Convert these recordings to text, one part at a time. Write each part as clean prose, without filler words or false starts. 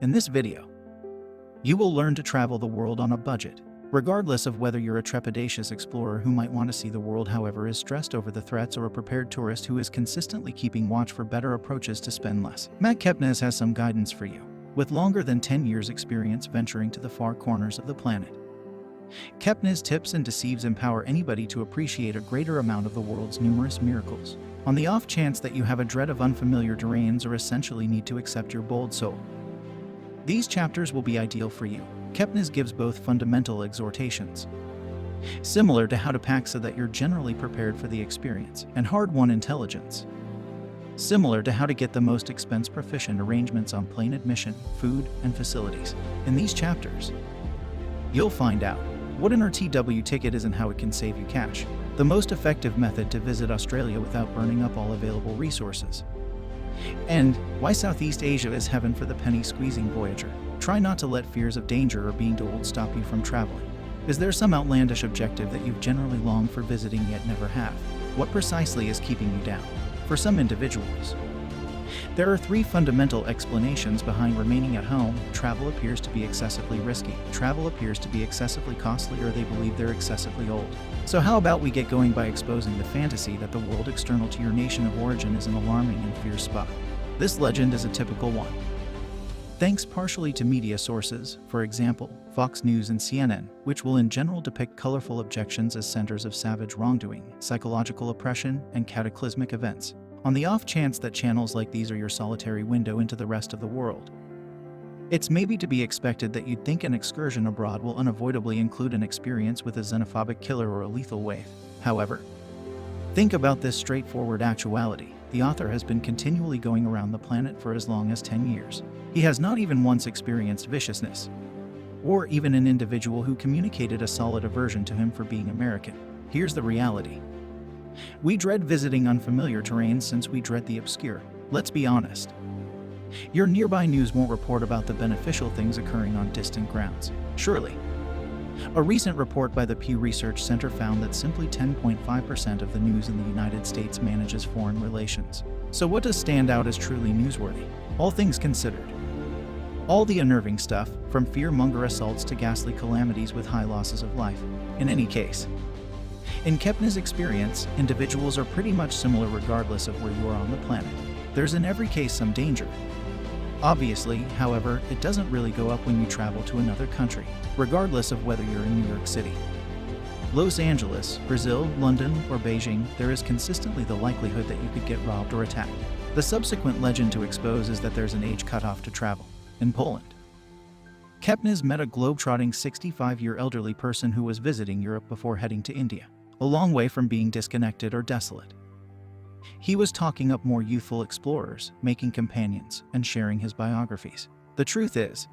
In this video, you will learn to travel the world on a budget, regardless of whether you're a trepidatious explorer who might want to see the world however is stressed over the threats or a prepared tourist who is consistently keeping watch for better approaches to spend less. Matt Kepnes has some guidance for you. With longer than 10 years experience venturing to the far corners of the planet, Kepnes tips and deceives empower anybody to appreciate a greater amount of the world's numerous miracles. On the off chance that you have a dread of unfamiliar terrains or essentially need to accept your bold soul, these chapters will be ideal for you. Kepnes gives both fundamental exhortations, similar to how to pack so that you're generally prepared for the experience, and hard-won intelligence, similar to how to get the most expense-proficient arrangements on plane admission, food, and facilities. In these chapters, you'll find out what an RTW ticket is and how it can save you cash, the most effective method to visit Australia without burning up all available resources, and why Southeast Asia is heaven for the penny-squeezing voyager. Try not to let fears of danger or being too old stop you from traveling. Is there some outlandish objective that you've generally longed for visiting yet never have? What precisely is keeping you down? For some individuals, there are 3 fundamental explanations behind remaining at home. Travel appears to be excessively risky, travel appears to be excessively costly, or they believe they're excessively old. So how about we get going by exposing the fantasy that the world external to your nation of origin is an alarming and fierce spot. This legend is a typical one, thanks partially to media sources, for example, Fox News and CNN, which will in general depict colorful objections as centers of savage wrongdoing, psychological oppression, and cataclysmic events. On the off chance that channels like these are your solitary window into the rest of the world, it's maybe to be expected that you'd think an excursion abroad will unavoidably include an experience with a xenophobic killer or a lethal wave. However, think about this straightforward actuality. The author has been continually going around the planet for as long as 10 years. He has not even once experienced viciousness, or even an individual who communicated a solid aversion to him for being American. Here's the reality. We dread visiting unfamiliar terrains since we dread the obscure. Let's be honest. Your nearby news won't report about the beneficial things occurring on distant grounds. Surely. A recent report by the Pew Research Center found that simply 10.5% of the news in the United States manages foreign relations. So what does stand out as truly newsworthy? All things considered. All the unnerving stuff, from fear-monger assaults to ghastly calamities with high losses of life. In any case, in Kepnes' experience, individuals are pretty much similar regardless of where you are on the planet. There's in every case some danger. Obviously, however, it doesn't really go up when you travel to another country, regardless of whether you're in New York City, Los Angeles, Brazil, London, or Beijing. There is consistently the likelihood that you could get robbed or attacked. The subsequent legend to expose is that there's an age cutoff to travel. In Poland, Kepnes met a globe-trotting 65-year elderly person who was visiting Europe before heading to India, a long way from being disconnected or desolate. He was talking up more youthful explorers, making companions, and sharing his biographies. The truth is,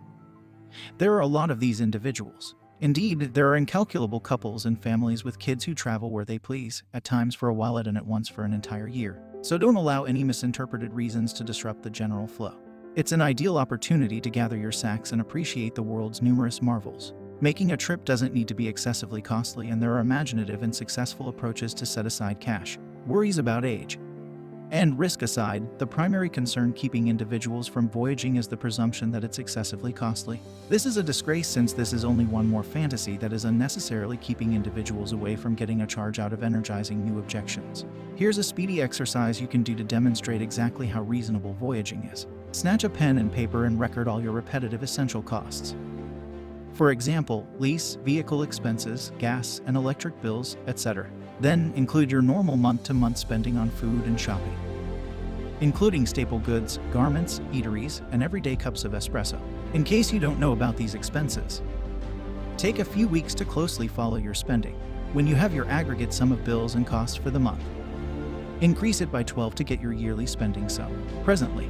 there are a lot of these individuals. Indeed, there are incalculable couples and families with kids who travel where they please, at times for a while and at once for an entire year. So don't allow any misinterpreted reasons to disrupt the general flow. It's an ideal opportunity to gather your sacks and appreciate the world's numerous marvels. Making a trip doesn't need to be excessively costly, and there are imaginative and successful approaches to set aside cash. Worries about age and risk aside, the primary concern keeping individuals from voyaging is the presumption that it's excessively costly. This is a disgrace, since this is only one more fantasy that is unnecessarily keeping individuals away from getting a charge out of energizing new objections. Here's a speedy exercise you can do to demonstrate exactly how reasonable voyaging is. Snatch a pen and paper and record all your repetitive essential costs. For example, lease, vehicle expenses, gas and electric bills, etc. Then include your normal month-to-month spending on food and shopping, including staple goods, garments, eateries, and everyday cups of espresso. In case you don't know about these expenses, take a few weeks to closely follow your spending. When you have your aggregate sum of bills and costs for the month, increase it by 12 to get your yearly spending sum. Presently,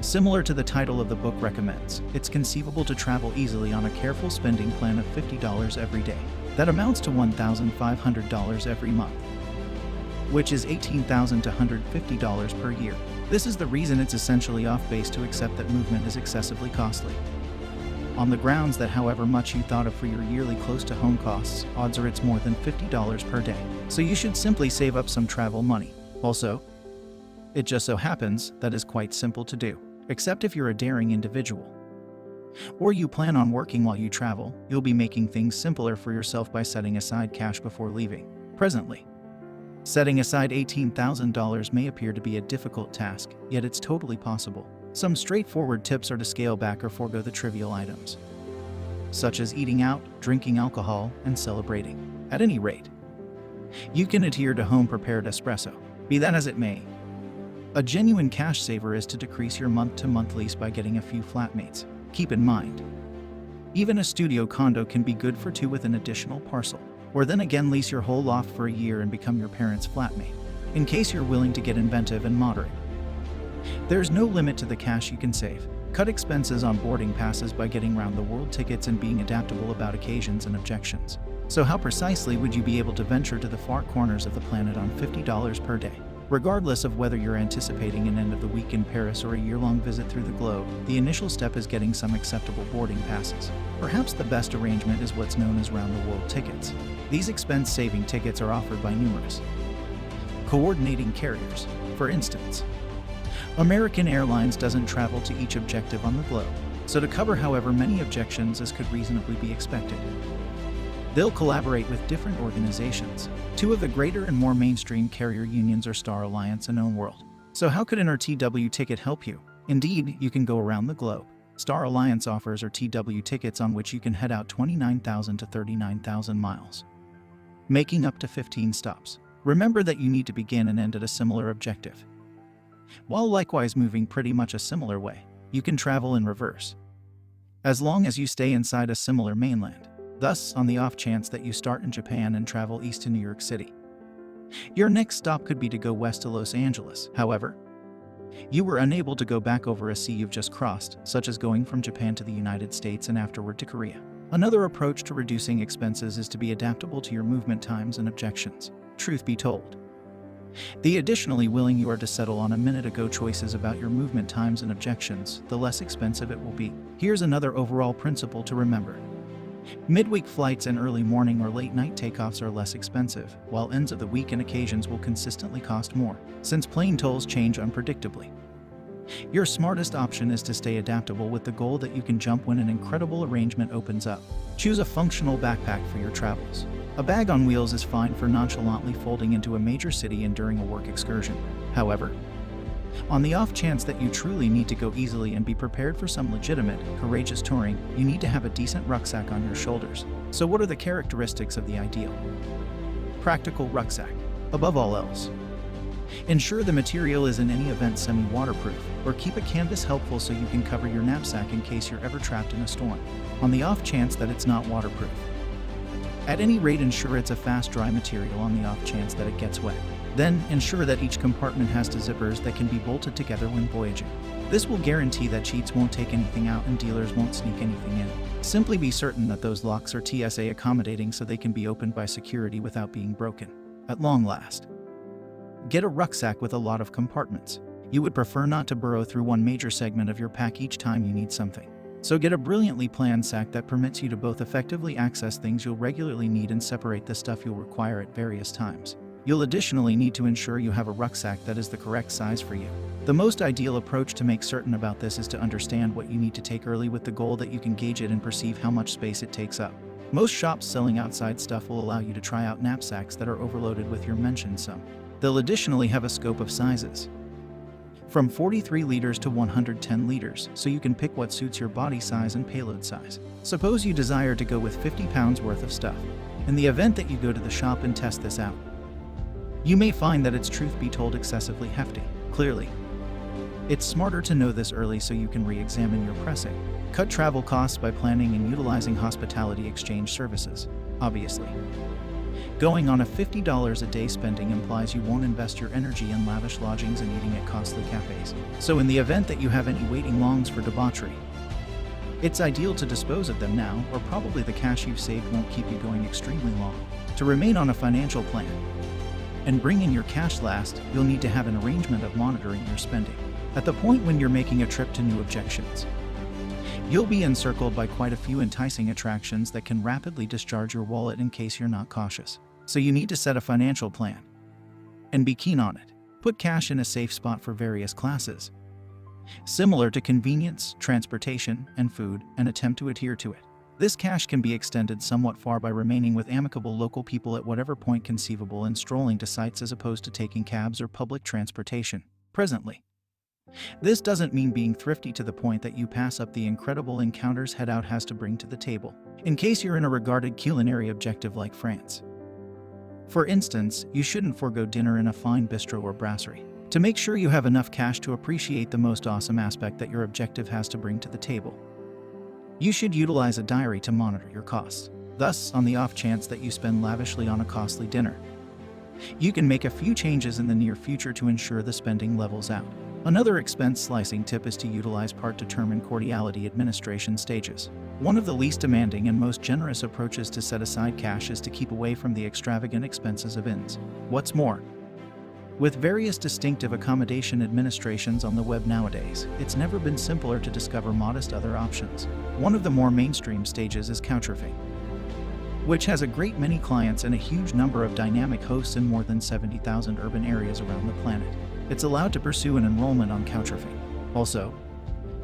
similar to the title of the book recommends, it's conceivable to travel easily on a careful spending plan of $50 every day. That amounts to $1,500 every month, which is $18,250 per year. This is the reason it's essentially off base to accept that movement is excessively costly. On the grounds that however much you thought of for your yearly close-to-home costs, odds are it's more than $50 per day. So you should simply save up some travel money. Also, it just so happens that is quite simple to do, except if you're a daring individual. or you plan on working while you travel, you'll be making things simpler for yourself by setting aside cash before leaving. Presently, setting aside $18,000 may appear to be a difficult task, yet it's totally possible. Some straightforward tips are to scale back or forego the trivial items, such as eating out, drinking alcohol, and celebrating. At any rate, you can adhere to home-prepared espresso. Be that as it may, a genuine cash saver is to decrease your month-to-month lease by getting a few flatmates. Keep in mind, even a studio condo can be good for two with an additional parcel, or then again lease your whole loft for a year and become your parents' flatmate, in case you're willing to get inventive and moderate. There's no limit to the cash you can save. Cut expenses on boarding passes by getting round-the-world tickets and being adaptable about occasions and objections. So how precisely would you be able to venture to the far corners of the planet on $50 per day? Regardless of whether you're anticipating an end of the week in Paris or a year-long visit through the globe, the initial step is getting some acceptable boarding passes. Perhaps the best arrangement is what's known as round-the-world tickets. These expense-saving tickets are offered by numerous coordinating carriers. For instance, American Airlines doesn't travel to each objective on the globe, so to cover however many objections as could reasonably be expected, they'll collaborate with different organizations. Two of the greater and more mainstream carrier unions are Star Alliance and Own World. So how could an RTW ticket help you? Indeed, you can go around the globe. Star Alliance offers RTW tickets on which you can head out 29,000 to 39,000 miles, making up to 15 stops. Remember that you need to begin and end at a similar objective, while likewise moving pretty much a similar way. You can travel in reverse, as long as you stay inside a similar mainland. Thus, on the off chance that you start in Japan and travel east to New York City, your next stop could be to go west to Los Angeles. However, you were unable to go back over a sea you've just crossed, such as going from Japan to the United States and afterward to Korea. Another approach to reducing expenses is to be adaptable to your movement times and objections. Truth be told, the additionally willing you are to settle on a minute-ago choices about your movement times and objections, the less expensive it will be. Here's another overall principle to remember. Midweek flights and early morning or late night takeoffs are less expensive, while ends of the week and occasions will consistently cost more, since plane tolls change unpredictably. Your smartest option is to stay adaptable with the goal that you can jump when an incredible arrangement opens up. Choose a functional backpack for your travels. A bag on wheels is fine for nonchalantly folding into a major city and during a work excursion. However, on the off chance that you truly need to go easily and be prepared for some legitimate, courageous touring, you need to have a decent rucksack on your shoulders. So what are the characteristics of the ideal practical rucksack? Above all else, ensure the material is in any event semi-waterproof, or keep a canvas helpful so you can cover your knapsack in case you're ever trapped in a storm. On the off chance that it's not waterproof, at any rate ensure it's a fast dry material on the off chance that it gets wet. Then, ensure that each compartment has two zippers that can be bolted together when voyaging. This will guarantee that cheats won't take anything out and dealers won't sneak anything in. Simply be certain that those locks are TSA accommodating so they can be opened by security without being broken. At long last, get a rucksack with a lot of compartments. You would prefer not to burrow through one major segment of your pack each time you need something. So get a brilliantly planned sack that permits you to both effectively access things you'll regularly need and separate the stuff you'll require at various times. You'll additionally need to ensure you have a rucksack that is the correct size for you. The most ideal approach to make certain about this is to understand what you need to take early with the goal that you can gauge it and perceive how much space it takes up. Most shops selling outside stuff will allow you to try out knapsacks that are overloaded with your mentioned sum. They'll additionally have a scope of sizes, from 43 liters to 110 liters, so you can pick what suits your body size and payload size. Suppose you desire to go with 50 pounds worth of stuff. In the event that you go to the shop and test this out, you may find that it's truth be told excessively hefty. Clearly, it's smarter to know this early so you can re-examine your pricing. Cut travel costs by planning and utilizing hospitality exchange services. Obviously, going on a $50 a day spending implies you won't invest your energy in lavish lodgings and eating at costly cafes. So in the event that you have any waiting longs for debauchery, it's ideal to dispose of them now, or probably the cash you've saved won't keep you going extremely long. To remain on a financial plan and bring in your cash last, you'll need to have an arrangement of monitoring your spending. At the point when you're making a trip to new objections, you'll be encircled by quite a few enticing attractions that can rapidly discharge your wallet in case you're not cautious. So you need to set a financial plan and be keen on it. Put cash in a safe spot for various classes, similar to convenience, transportation, and food, and attempt to adhere to it. This cash can be extended somewhat far by remaining with amicable local people at whatever point conceivable and strolling to sites as opposed to taking cabs or public transportation. Presently, this doesn't mean being thrifty to the point that you pass up the incredible encounters Head Out has to bring to the table, in case you're in a regarded culinary objective like France. For instance, you shouldn't forego dinner in a fine bistro or brasserie to make sure you have enough cash to appreciate the most awesome aspect that your objective has to bring to the table. You should utilize a diary to monitor your costs. Thus, on the off chance that you spend lavishly on a costly dinner, you can make a few changes in the near future to ensure the spending levels out. Another expense slicing tip is to utilize part-determined cordiality administration stages. One of the least demanding and most generous approaches to set aside cash is to keep away from the extravagant expenses of inns. What's more, with various distinctive accommodation administrations on the web nowadays, it's never been simpler to discover modest other options. One of the more mainstream stages is couchsurfing, which has a great many clients and a huge number of dynamic hosts in more than 70,000 urban areas around the planet. It's allowed to pursue an enrollment on couchsurfing. Also,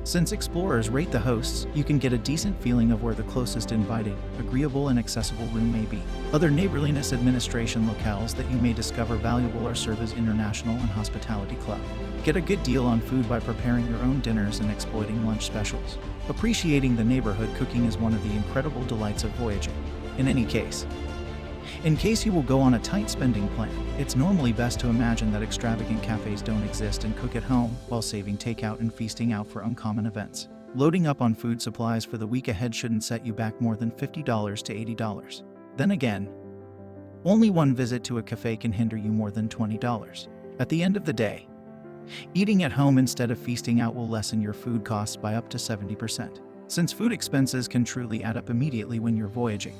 since explorers rate the hosts, you can get a decent feeling of where the closest inviting, agreeable, and accessible room may be. Other neighborliness administration locales that you may discover valuable are serve as international and hospitality club. Get a good deal on food by preparing your own dinners and exploiting lunch specials. Appreciating the neighborhood cooking is one of the incredible delights of voyaging. In any case, in case you will go on a tight spending plan, it's normally best to imagine that extravagant cafes don't exist and cook at home while saving takeout and feasting out for uncommon events. Loading up on food supplies for the week ahead shouldn't set you back more than $50 to $80. Then again, only one visit to a cafe can hinder you more than $20. At the end of the day, eating at home instead of feasting out will lessen your food costs by up to 70%. Since food expenses can truly add up immediately when you're voyaging,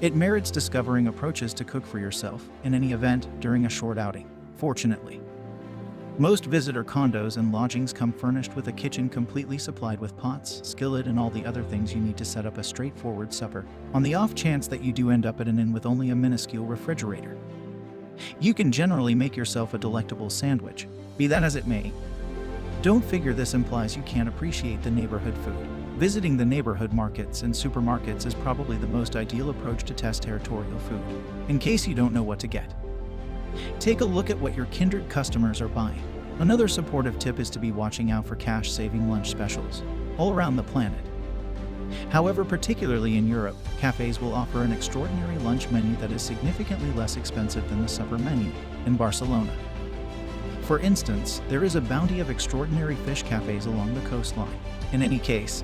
it merits discovering approaches to cook for yourself in any event during a short outing. Fortunately, most visitor condos and lodgings come furnished with a kitchen completely supplied with pots, skillet, and all the other things you need to set up a straightforward supper. On the off chance that you do end up at an inn with only a minuscule refrigerator, you can generally make yourself a delectable sandwich. Be that as it may, don't figure this implies you can't appreciate the neighborhood food. Visiting the neighborhood markets and supermarkets is probably the most ideal approach to test territorial food. In case you don't know what to get, take a look at what your kindred customers are buying. Another supportive tip is to be watching out for cash-saving lunch specials all around the planet. However, particularly in Europe, cafes will offer an extraordinary lunch menu that is significantly less expensive than the supper menu in Barcelona. For instance, there is a bounty of extraordinary fish cafes along the coastline. In any case,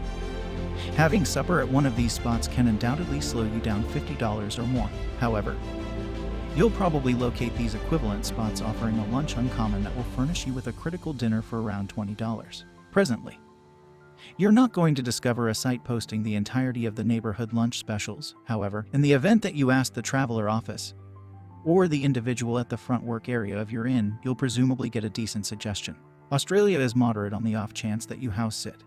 having supper at one of these spots can undoubtedly slow you down $50 or more. However, you'll probably locate these equivalent spots offering a lunch uncommon that will furnish you with a critical dinner for around $20. Presently, you're not going to discover a site posting the entirety of the neighborhood lunch specials. However, in the event that you ask the traveler office or the individual at the front work area of your inn, you'll presumably get a decent suggestion. Australia is moderate on the off chance that you house sit,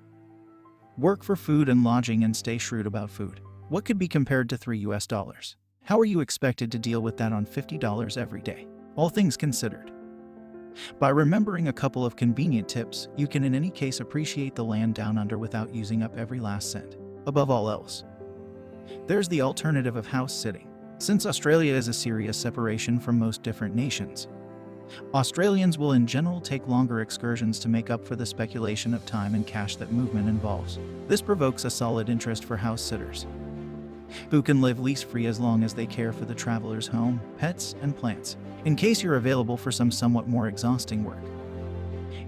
work for food and lodging, and stay shrewd about food. What could be compared to $3? How are you expected to deal with that on $50 every day? All things considered, by remembering a couple of convenient tips, you can in any case appreciate the land down under without using up every last cent. Above all else, there's the alternative of house sitting. Since Australia is a serious separation from most different nations, Australians will in general take longer excursions to make up for the speculation of time and cash that movement involves. This provokes a solid interest for house sitters, who can live lease-free as long as they care for the traveler's home, pets, and plants. In case you're available for some somewhat more exhausting work,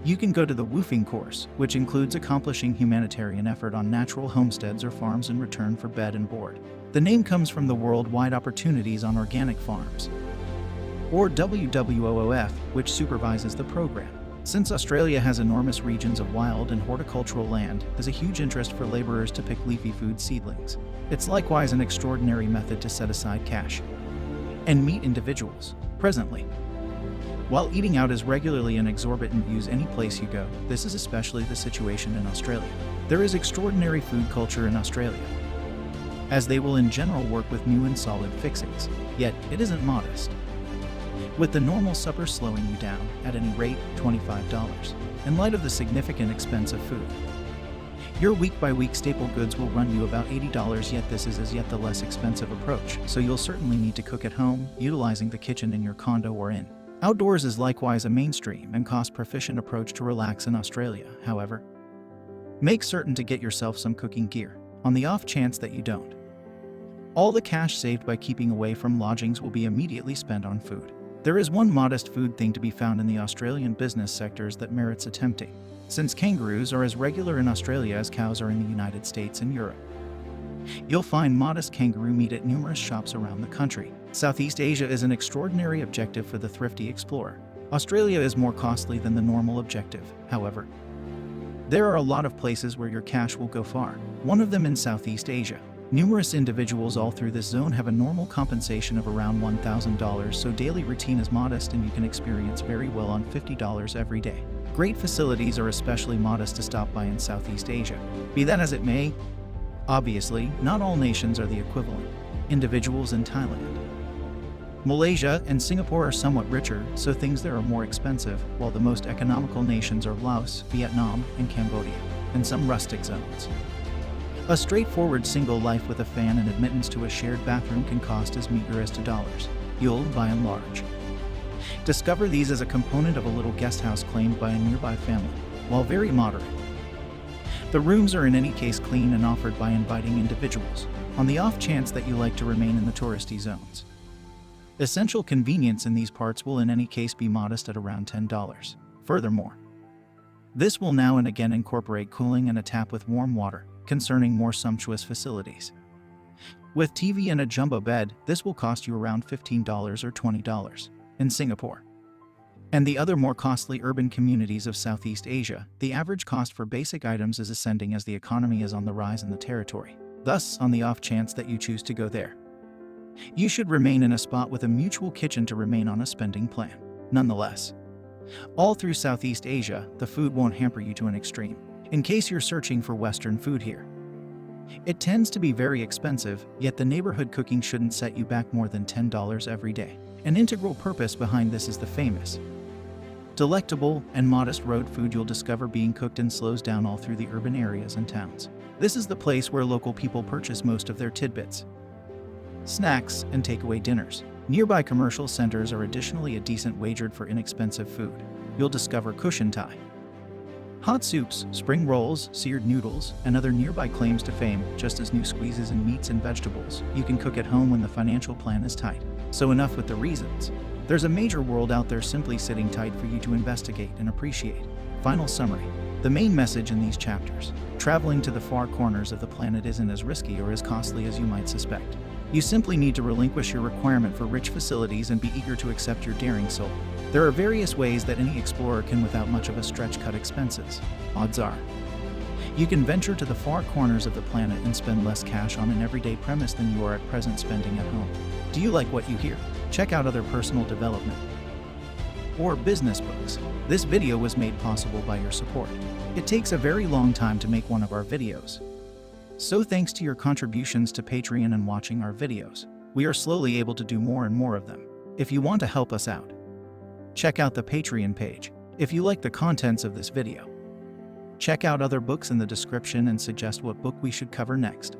you can go to the woofing course, which includes accomplishing humanitarian effort on natural homesteads or farms in return for bed and board. The name comes from the Worldwide Opportunities on Organic Farms, or WWOOF, which supervises the program. Since Australia has enormous regions of wild and horticultural land, there's a huge interest for laborers to pick leafy food seedlings. It's likewise an extraordinary method to set aside cash and meet individuals. Presently, while eating out is regularly an exorbitant use any place you go, this is especially the situation in Australia. There is extraordinary food culture in Australia, as they will in general work with new and solid fixings. Yet, it isn't modest. with the normal supper slowing you down, at any rate, $25, in light of the significant expense of food. Your week-by-week staple goods will run you about $80, yet this is as yet the less expensive approach, so you'll certainly need to cook at home, utilizing the kitchen in your condo or inn. Outdoors is likewise a mainstream and cost-proficient approach to relax in Australia, however. Make certain to get yourself some cooking gear, on the off chance that you don't. All the cash saved by keeping away from lodgings will be immediately spent on food. There is one modest food thing to be found in the Australian business sectors that merits attempting, since kangaroos are as regular in Australia as cows are in the United States and Europe. You'll find modest kangaroo meat at numerous shops around the country. Southeast Asia is an extraordinary objective for the thrifty explorer. Australia is more costly than the normal objective, however. There are a lot of places where your cash will go far, one of them in Southeast Asia. Numerous individuals all through this zone have a normal compensation of around $1,000, so daily routine is modest and you can experience very well on $50 every day. Great facilities are especially modest to stop by in Southeast Asia. Be that as it may, obviously, not all nations are the equivalent. Individuals in Thailand, Malaysia, and Singapore are somewhat richer, so things there are more expensive, while the most economical nations are Laos, Vietnam, and Cambodia, and some rustic zones. A straightforward single life with a fan and admittance to a shared bathroom can cost as meager as $2. You'll, by and large, discover these as a component of a little guest house claimed by a nearby family, while very moderate. The rooms are in any case clean and offered by inviting individuals, on the off chance that you like to remain in the touristy zones. Essential convenience in these parts will in any case be modest at around $10. Furthermore, this will now and again incorporate cooling and a tap with warm water, concerning more sumptuous facilities. With TV and a jumbo bed, this will cost you around $15 or $20. In Singapore and the other more costly urban communities of Southeast Asia, the average cost for basic items is ascending as the economy is on the rise in the territory. Thus, on the off chance that you choose to go there, you should remain in a spot with a mutual kitchen to remain on a spending plan. Nonetheless, all through Southeast Asia, the food won't hamper you to an extreme. In case you're searching for Western food here, it tends to be very expensive, yet the neighborhood cooking shouldn't set you back more than $10 every day. An integral purpose behind this is the famous, delectable, and modest road food you'll discover being cooked in slows down all through the urban areas and towns. This is the place where local people purchase most of their tidbits, snacks, and takeaway dinners. Nearby commercial centers are additionally a decent wagered for inexpensive food. You'll discover cushion Thai, hot soups, spring rolls, seared noodles, and other nearby claims to fame, just as new squeezes in meats and vegetables you can cook at home when the financial plan is tight. So enough with the reasons. There's a major world out there simply sitting tight for you to investigate and appreciate. Final summary. The main message in these chapters: traveling to the far corners of the planet isn't as risky or as costly as you might suspect. You simply need to relinquish your requirement for rich facilities and be eager to accept your daring soul. There are various ways that any explorer can without much of a stretch cut expenses. Odds are, you can venture to the far corners of the planet and spend less cash on an everyday premise than you are at present spending at home. Do you like what you hear? Check out other personal development or business books. This video was made possible by your support. It takes a very long time to make one of our videos, so thanks to your contributions to Patreon and watching our videos, we are slowly able to do more and more of them. If you want to help us out, check out the Patreon page. If you like the contents of this video, check out other books in the description and suggest what book we should cover next.